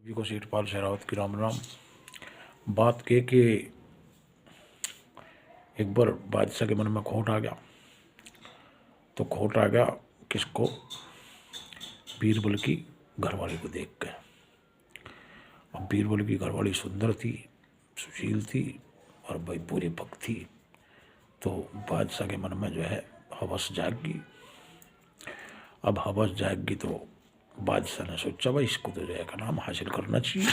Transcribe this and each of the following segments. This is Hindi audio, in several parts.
सभी को सेठपाल शेरावत की राम राम। बात के कि एक बार बादशाह के मन में खोट आ गया। तो खोट आ गया किसको? बीरबल की घरवाली को देख के। अब बीरबल की घरवाली सुंदर थी, सुशील थी और भाई पूरी भक्त थी। तो बादशाह के मन में जो है हवस जाएगी। अब हवस जाएगी तो बादशाह ने सोचा भाई इसको तो जो है का नाम हासिल करना चाहिए,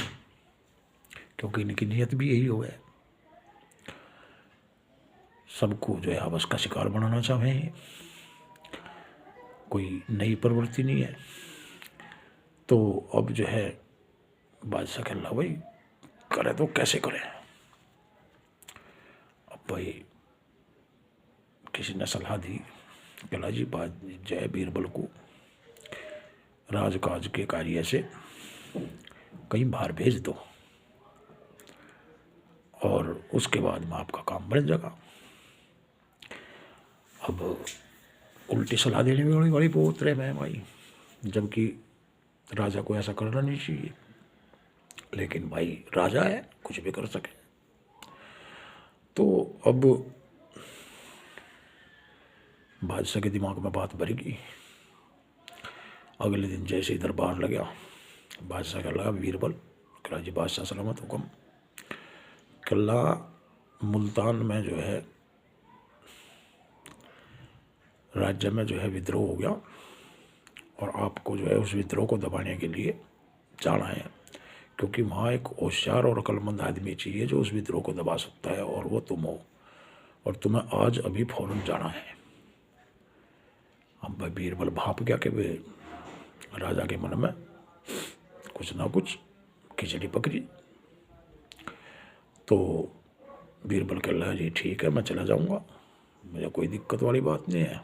क्योंकि इनकी नीयत भी यही हो है, सबको जो है हवस का शिकार बनाना चाहे, कोई नई प्रवृत्ति नहीं है। तो अब जो है बादशाह कह रहा भाई करे तो कैसे करें। अब भाई किसी ने सलाह दी, कहा जी बात जय बीरबल को राजकाज के कार्य से कहीं बाहर भेज दो और उसके बाद में आपका काम बन जाएगा। अब उल्टी सलाह देने में बड़ी बड़ी बहुत रहे मैं भाई, जबकि राजा को ऐसा करना नहीं चाहिए, लेकिन भाई राजा है कुछ भी कर सके। तो अब बादशाह के दिमाग में बात भर गई। अगले दिन जैसे ही दरबार लगा, बादशाह कह लगा बीरबल, कहा जी बादशाह सलामत हुक्म। कल्ला मुल्तान में जो है राज्य में जो है विद्रोह हो गया और आपको जो है उस विद्रोह को दबाने के लिए जाना है, क्योंकि वहाँ एक होशियार और अक्लमंद आदमी चाहिए जो उस विद्रोह को दबा सकता है, और वो तुम हो, और तुम्हें आज अभी फौरन जाना है। अब भाई बीरबल भाप गया कि वे राजा के मन में कुछ ना कुछ खिचड़ी पकड़ी। तो बीरबल कह रहा है जी ठीक है मैं चला जाऊंगा, मुझे कोई दिक्कत वाली बात नहीं है।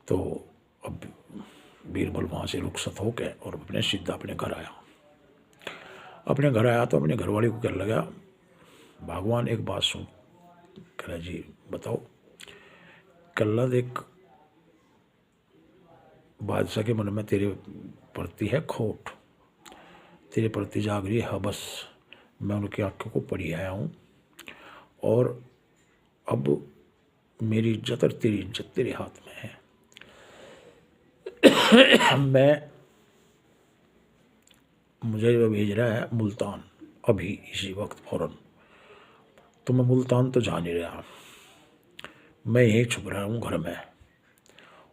तो अब बीरबल वहाँ से रुखसत होकर और अपने सीधा अपने घर आया। अपने घर आया तो अपने घरवाली को कहने लगा भगवान एक बात सुन। कह रहा जी बताओ। कल्ला देख बादशाह के मन में तेरे प्रति है खोट, तेरे प्रति जाग रही है हवस, मैं उनकी आंखों को पढ़ी आया हूँ, और अब मेरी इज्जत और तेरी इज्जत तेरे हाथ में है। मुझे वो भेज रहा है मुल्तान अभी इसी वक्त फौरन। तो मैं मुल्तान तो जा नहीं रहा, मैं यहीं छुप रहा हूँ घर में,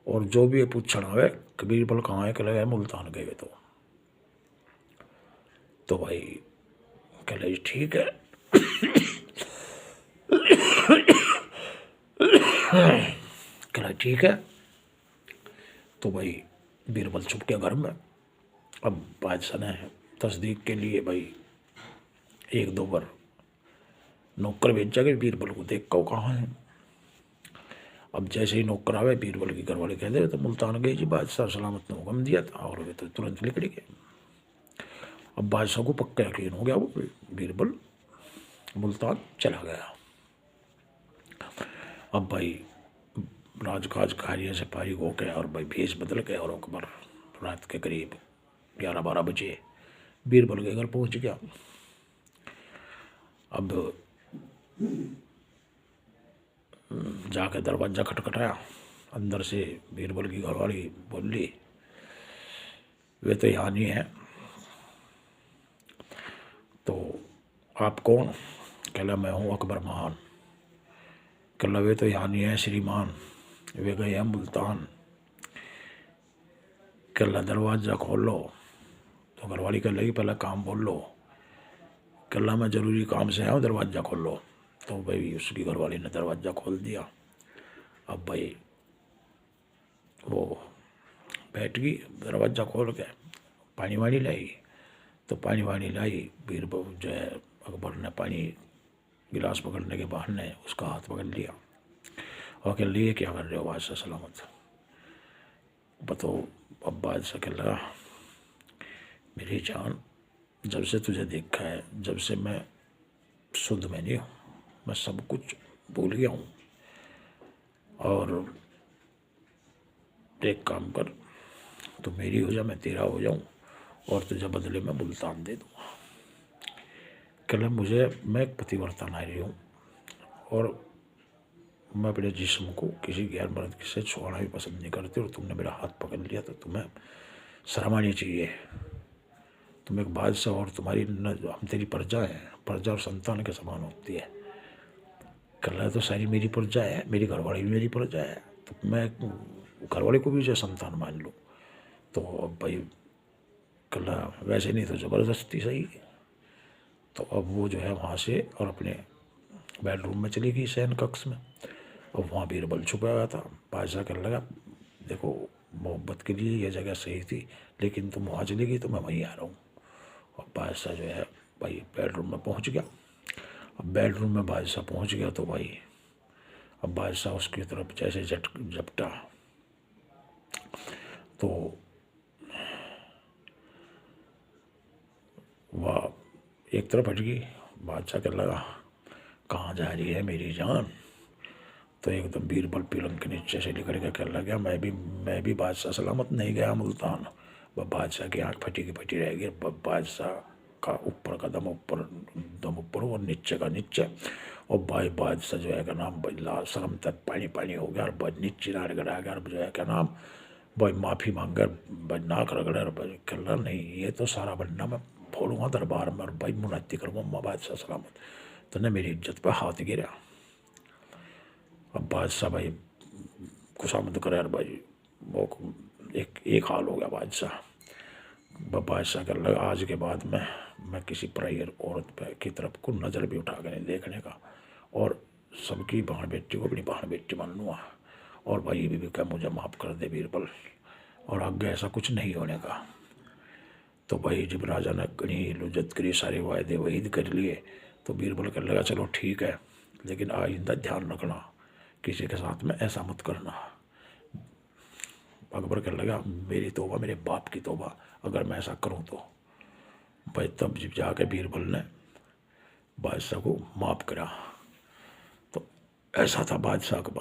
और जो भी ये पूछना है कि बीरबल कहाँ है, कह लगा मुल्तान गए। तो भाई कह लगा ठीक है। कह लगा ठीक है। तो भाई बीरबल छुप गया घर में। अब बादशाह ने तस्दीक के लिए भाई एक दो बार नौकर भेजा कि बीरबल को देख को कहाँ है। अब जैसे ही नौकर आवे बीरबल की घरवाली कह दे तो मुल्तान गई जी, बादशाह सलामत ने हुक्म दिया था, और वे तो तुरंत निकल गए। अब बादशाह को पक्का यकीन हो गया वो बीरबल मुल्तान चला गया। अब भाई राजकाज कार्य से फारिग हो गए और भाई भेष बदल गए, और अकबर रात के करीब 11-12 बजे बीरबल के घर पहुंच गया। अब जाके दरवाज़ा खटखटाया, अंदर से बीरबल की घरवाली बोली वे तो यहाँ नहीं है। तो आप कौन? कहला मैं हूँ अकबर महान। कहला वे तो यहाँ नहीं है श्रीमान, वे गए हैं मुल्तान। कहला दरवाज़ा खोल लो। तो घरवाली कह लगी पहले काम बोल लो। कहला मैं ज़रूरी काम से आया हूँ, दरवाज़ा खोल लो। तो भाई उसकी घरवाली ने दरवाज़ा खोल दिया। अब भाई वो बैठ गई, दरवाज़ा खोल के पानी वानी लाई। तो पानी वानी लाई, बीरबल जो है अकबर ने पानी गिलास पकड़ने के बहाने उसका हाथ पकड़ लिया और कह लिए क्या कर रहे हो बादशाह सलामत बताओ। अब बादशाह कह लगा मेरी जान जब से तुझे देखा है, जब से मैं शुद्ध में नहीं हूँ, मैं सब कुछ भूल गया हूँ, और एक काम कर तो मेरी हो जा मैं तेरा हो जाऊँ, और तुझे बदले में मुल्तान दे दूँगा। कल मैं एक पतिव्रता नारी हूँ और मैं अपने जिस्म को किसी गैर मर्द से छुआना भी पसंद नहीं करती, और तुमने मेरा हाथ पकड़ लिया तो तुम्हें शर्म आनी चाहिए। तुम एक बादशाह और तुम्हारी हम तेरी प्रजा है, प्रजा और संतान के समान होती है। कल तो सारी मेरी प्रजा है, मेरी घरवाली भी मेरी प्रजा है, तो मैं घरवाले को भी जो संतान मान लूँ तो अब भाई कल वैसे नहीं तो ज़बरदस्ती सही। तो अब वो जो है वहाँ से और अपने बेडरूम में चली गई, शयन कक्ष में। और वहाँ बीरबल छुपा हुआ था। बादशाह कहने लगा देखो मोहब्बत के लिए यह जगह सही थी, लेकिन तुम वहाँ चली गई तो मैं वहीं आ रहा हूँ। और बादशाह जो है भाई बेडरूम में पहुँच गया। अब बेडरूम में बादशाह पहुँच गया तो भाई अब बादशाह उसकी तरफ जैसे झपटा तो वह एक तरफ हट गई। बादशाह कहने लगा कहाँ जा रही है मेरी जान? तो एकदम बीरबल पलंग के नीचे से निकल के कहने लगा मैं भी बादशाह सलामत नहीं गया मुल्तान। वह बादशाह की आँख फटी की फटी रह गई। बादशाह का ऊपर का दम ऊपर, दम ऊपर और नीचे का नीचे। और भाई बादशाह जो है क्या नाम भाई लाल शर्म तक पानी पानी हो गया, और भाई नीचे नाड़ गड़ा गया, जो है क्या नाम भाई माफ़ी मांग कर भाई नाक रगड़े, और भाई कहला नहीं ये तो सारा बनना मैं फोड़ूंगा दरबार में, और भाई मुनती करूँगा बादशाह सलामत। तो ने मेरी इज्जत पर हाथ गिरा। अब बादशाह भाई खुशामद करे यार भाई वो एक हाल हो गया बादशाह। बादशाह कर लगा आज के बाद मैं किसी पराई औरत पे की तरफ को नज़र भी उठा कर नहीं देखने का, और सबकी बहन बेटी को अपनी बहन बेटी मान लूँगा। और भाई ये भी क्या मुझे माफ़ कर दे बीरबल, और आगे ऐसा कुछ नहीं होने का। तो भाई जब राजा ने कहीं लुजत करी, सारे वायदे वहीद कर लिए, तो बीरबल कर लगा चलो ठीक है, लेकिन आइंदा ध्यान रखना किसी के साथ में ऐसा मत करना। अकबर कहने लगा मेरी तौबा, मेरे बाप की तौबा, अगर मैं ऐसा करूं तो। भाई तब जब जाके बीरबल ने बादशाह को माफ़ करा। तो ऐसा था बादशाह का।